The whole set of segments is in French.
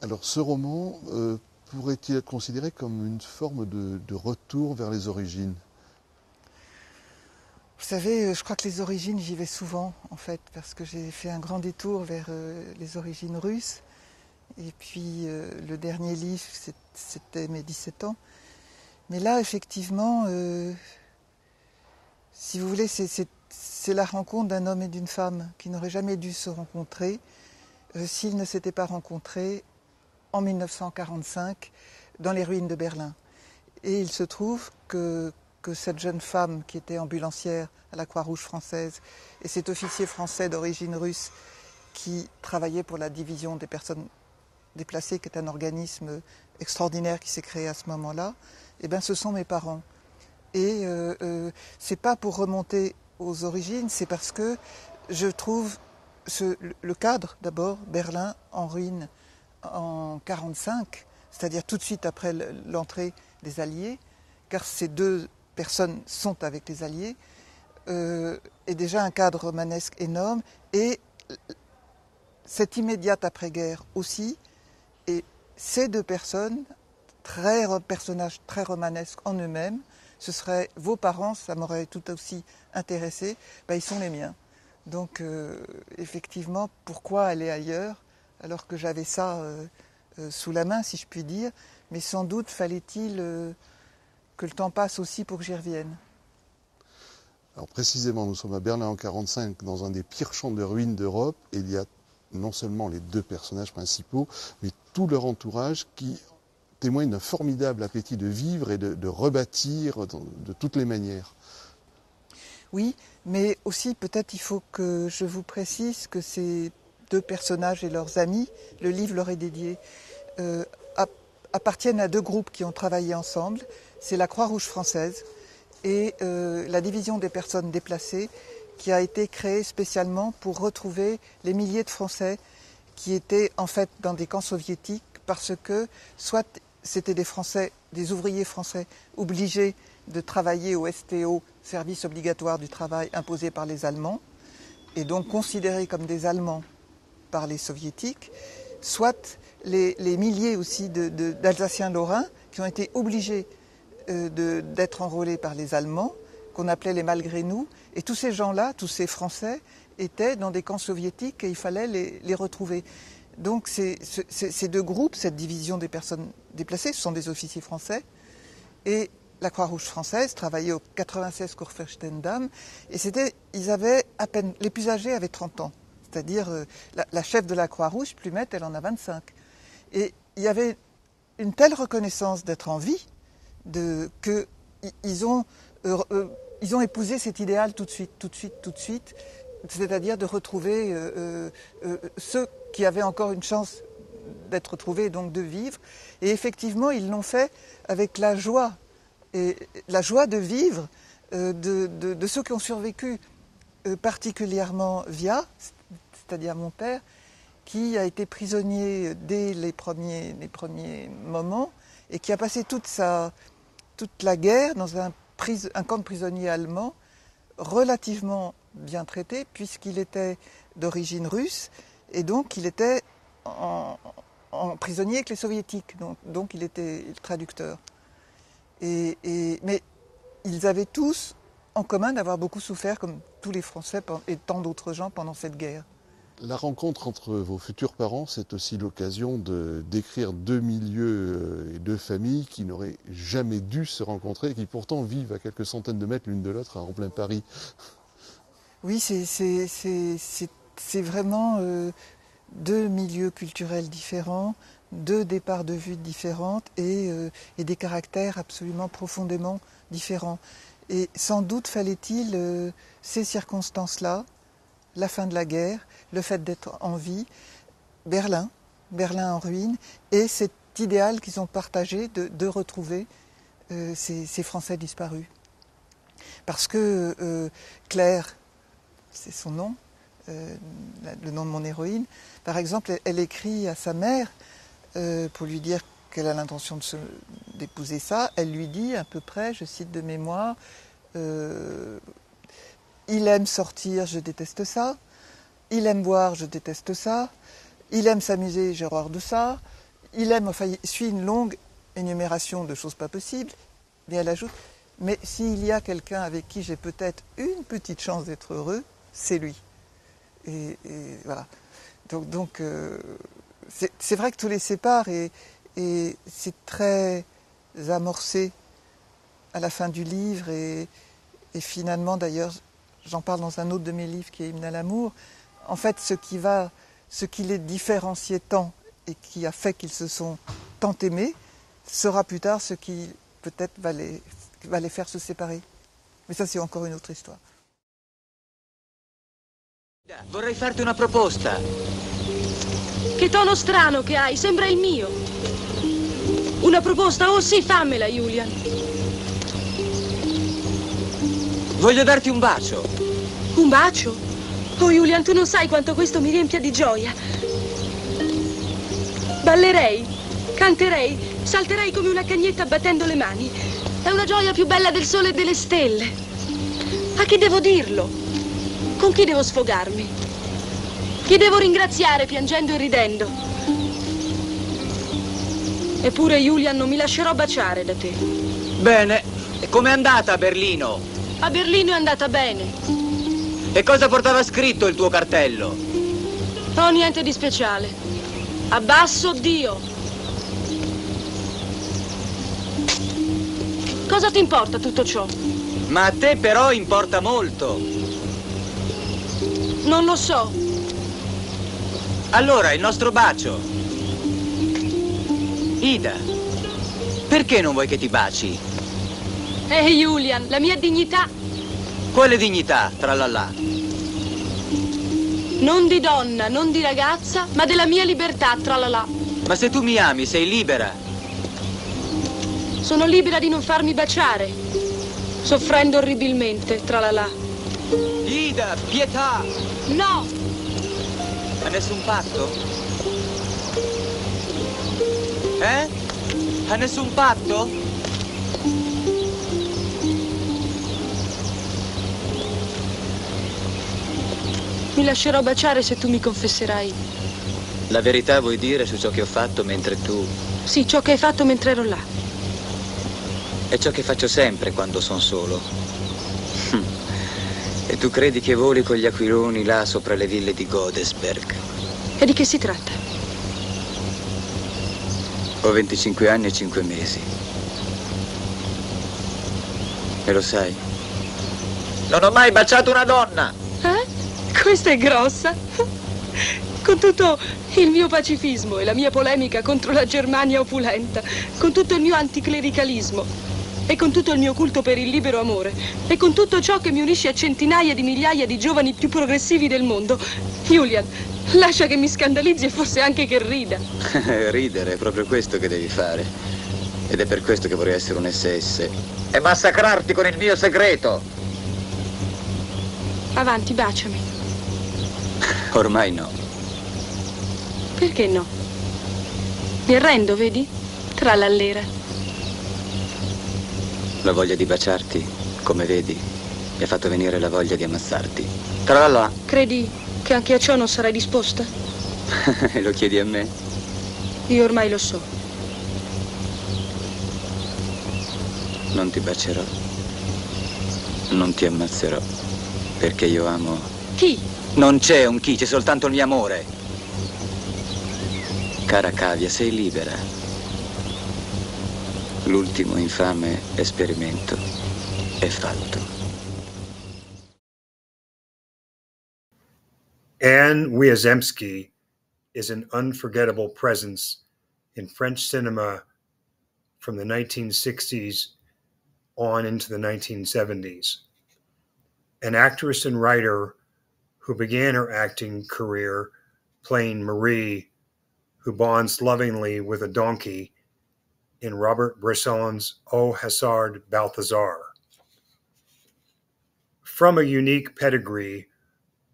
Alors ce roman pourrait-il être considéré comme une forme de retour vers les origines? Vous savez, je crois que les origines, j'y vais souvent, en fait, parce que j'ai fait un grand détour vers les origines russes. Et puis, le dernier livre, c'était mes 17 ans. Mais là, effectivement, si vous voulez, c'est la rencontre d'un homme et d'une femme qui n'auraient jamais dû se rencontrer s'ils ne s'étaient pas rencontrés en 1945 dans les ruines de Berlin. Et il se trouve que cette jeune femme qui était ambulancière à la Croix-Rouge française et cet officier français d'origine russe qui travaillait pour la division des personnes déplacées, qui est un organisme extraordinaire qui s'est créé à ce moment-là, eh bien, ce sont mes parents. Et c'est pas pour remonter aux origines, c'est parce que je trouve le cadre, d'abord, Berlin en ruine en 1945, c'est-à-dire tout de suite après l'entrée des Alliés, car ces deux personnes sont avec les Alliés, est déjà un cadre romanesque énorme, et cette immédiate après-guerre aussi, et ces deux personnes, personnages très romanesques en eux-mêmes, ce seraient vos parents, ça m'aurait tout aussi intéressé, ben, ils sont les miens. Donc effectivement, pourquoi aller ailleurs alors que j'avais ça sous la main, si je puis dire, mais sans doute fallait-il que le temps passe aussi pour que j'y revienne. Alors précisément, nous sommes à Berlin en 1945, dans un des pires champs de ruines d'Europe, et il y a non seulement les deux personnages principaux, mais tout leur entourage qui témoigne d'un formidable appétit de vivre et de rebâtir de toutes les manières. Oui, mais aussi peut-être il faut que je vous précise que ces deux personnages et leurs amis, le livre leur est dédié, appartiennent à deux groupes qui ont travaillé ensemble. C'est la Croix-Rouge française et la division des personnes déplacées qui a été créée spécialement pour retrouver les milliers de Français qui étaient en fait dans des camps soviétiques parce que soit c'était des Français, des ouvriers français obligés de travailler au STO, service obligatoire du travail imposé par les Allemands, et donc considérés comme des Allemands par les Soviétiques, soit les milliers aussi d'Alsaciens lorrains qui ont été obligés d'être enrôlés par les Allemands, qu'on appelait les malgré nous, et tous ces gens-là, tous ces Français, étaient dans des camps soviétiques et il fallait les retrouver. Donc ces deux groupes, cette division des personnes déplacées, ce sont des officiers français, et la Croix-Rouge française travaillait au 96 Kurfürstendamm, et ils avaient à peine, les plus âgés avaient 30 ans, c'est-à-dire la chef de la Croix-Rouge, Plumette, elle en a 25. Et il y avait une telle reconnaissance d'être en vie, qu'ils ont épousé cet idéal tout de suite, c'est-à-dire de retrouver ceux qui avaient encore une chance d'être retrouvés et donc de vivre. Et effectivement, ils l'ont fait avec la joie, et la joie de vivre de ceux qui ont survécu, particulièrement Via, c'est-à-dire mon père, qui a été prisonnier dès les premiers moments et qui a passé toute la guerre dans un camp de prisonniers allemand relativement bien traité puisqu'il était d'origine russe et donc il était en prisonnier avec les soviétiques, donc il était traducteur. Mais ils avaient tous en commun d'avoir beaucoup souffert, comme tous les Français et tant d'autres gens pendant cette guerre. La rencontre entre vos futurs parents, c'est aussi l'occasion de décrire deux milieux et deux familles qui n'auraient jamais dû se rencontrer et qui pourtant vivent à quelques centaines de mètres l'une de l'autre en plein Paris. Oui, c'est vraiment deux milieux culturels différents, deux départs de vue différentes et des caractères absolument profondément différents. Et sans doute fallait-il ces circonstances-là, la fin de la guerre, le fait d'être en vie, Berlin en ruine, et cet idéal qu'ils ont partagé de retrouver ces Français disparus. Parce que Claire, c'est son nom, le nom de mon héroïne, par exemple, elle écrit à sa mère pour lui dire qu'elle a l'intention d'épouser ça. Elle lui dit à peu près, je cite de mémoire, il aime sortir, je déteste ça. Il aime boire, je déteste ça. Il aime s'amuser, j'ai horreur de ça. il aime, enfin, il suit une longue énumération de choses pas possibles, mais elle ajoute, mais s'il y a quelqu'un avec qui j'ai peut-être une petite chance d'être heureux, c'est lui. Et voilà. Donc c'est vrai que tout les sépare et c'est très amorcé à la fin du livre et finalement d'ailleurs, j'en parle dans un autre de mes livres qui est Hymne à l'amour, en fait ce qui les différenciait tant et qui a fait qu'ils se sont tant aimés sera plus tard ce qui peut-être va les faire se séparer. Mais ça c'est encore une autre histoire. Vorrei farti una proposta. Che tono strano che hai, sembra il mio. Una proposta? Oh sì, fammela, Julian. Voglio darti un bacio. Un bacio? Oh, Julian, tu non sai quanto questo mi riempia di gioia. Ballerei, canterei, salterei come una cagnetta battendo le mani. È una gioia più bella del sole e delle stelle. A chi devo dirlo? Con chi devo sfogarmi? Chi devo ringraziare piangendo e ridendo? Eppure, Julian, non mi lascerò baciare da te. Bene, e com'è andata a Berlino? A Berlino è andata bene. E cosa portava scritto il tuo cartello? Oh, niente di speciale. Abbasso Dio. Cosa ti importa tutto ciò? Ma a te però importa molto. Non lo so. Allora, il nostro bacio. Ida, perché non vuoi che ti baci? Julian, la mia dignità. Quale dignità, tralala? Non di donna, non di ragazza, ma della mia libertà, tralala. Ma se tu mi ami, sei libera. Sono libera di non farmi baciare, soffrendo orribilmente, tralala. Ida, pietà! No! A nessun patto? A nessun patto? Mi lascerò baciare se tu mi confesserai. La verità vuoi dire su ciò che ho fatto mentre tu... Sì, ciò che hai fatto mentre ero là. È ciò che faccio sempre quando sono solo. E tu credi che voli con gli aquiloni là sopra le ville di Godesberg? E di che si tratta? Ho 25 anni e 5 mesi. E lo sai? Non ho mai baciato una donna! Questa è grossa. Con tutto il mio pacifismo e la mia polemica contro la Germania opulenta, con tutto il mio anticlericalismo e con tutto il mio culto per il libero amore e con tutto ciò che mi unisce a centinaia di migliaia di giovani più progressivi del mondo, Julian, lascia che mi scandalizzi e forse anche che rida. Ridere è proprio questo che devi fare. Ed è per questo che vorrei essere un SS. E massacrarti con il mio segreto. Avanti, baciami. Ormai no. Perché no? Mi arrendo, vedi? Trallallera. La voglia di baciarti, come vedi, mi ha fatto venire la voglia di ammazzarti. Tralala. Credi che anche a ciò non sarai disposta? Lo chiedi a me? Io ormai lo so. Non ti bacerò. Non ti ammazzerò. Perché io amo... Chi? Non c'è un chi, c'è soltanto il mio amore. Cara cavia, sei libera. L'ultimo infame esperimento è fatto. Anne Wiazemsky is an unforgettable presence in French cinema from the 1960s on into the 1970s. An actress and writer who began her acting career playing Marie, who bonds lovingly with a donkey in Robert Bresson's O Hasard Balthazar. From a unique pedigree,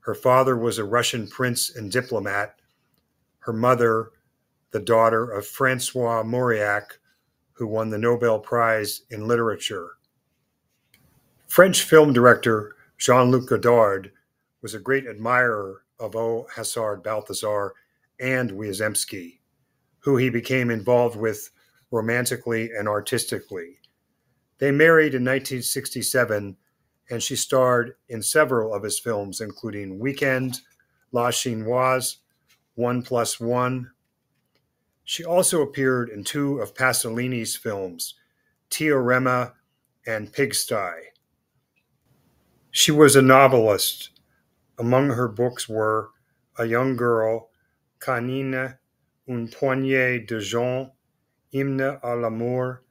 her father was a Russian prince and diplomat, her mother, the daughter of Francois Mauriac, who won the Nobel Prize in Literature. French film director Jean-Luc Godard was a great admirer of O Hasard Balthazar and Wiazemsky. who he became involved with romantically and artistically. They married in 1967, and she starred in several of his films, including Weekend, La Chinoise, 1+1. She also appeared in two of Pasolini's films, Teorema and Pigsty. She was a novelist. Among her books were A Young Girl, Canine, Une Poignée de Gens, Hymne à l'amour,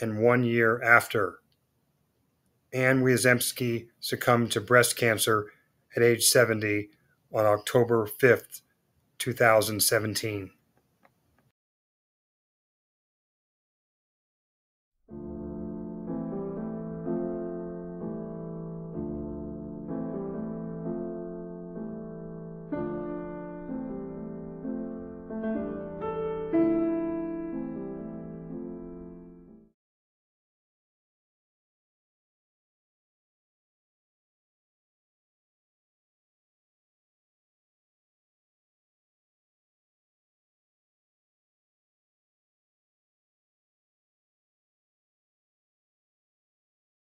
and 1 Year After. Anne Wiazemsky succumbed to breast cancer at age 70 on October 5th, 2017.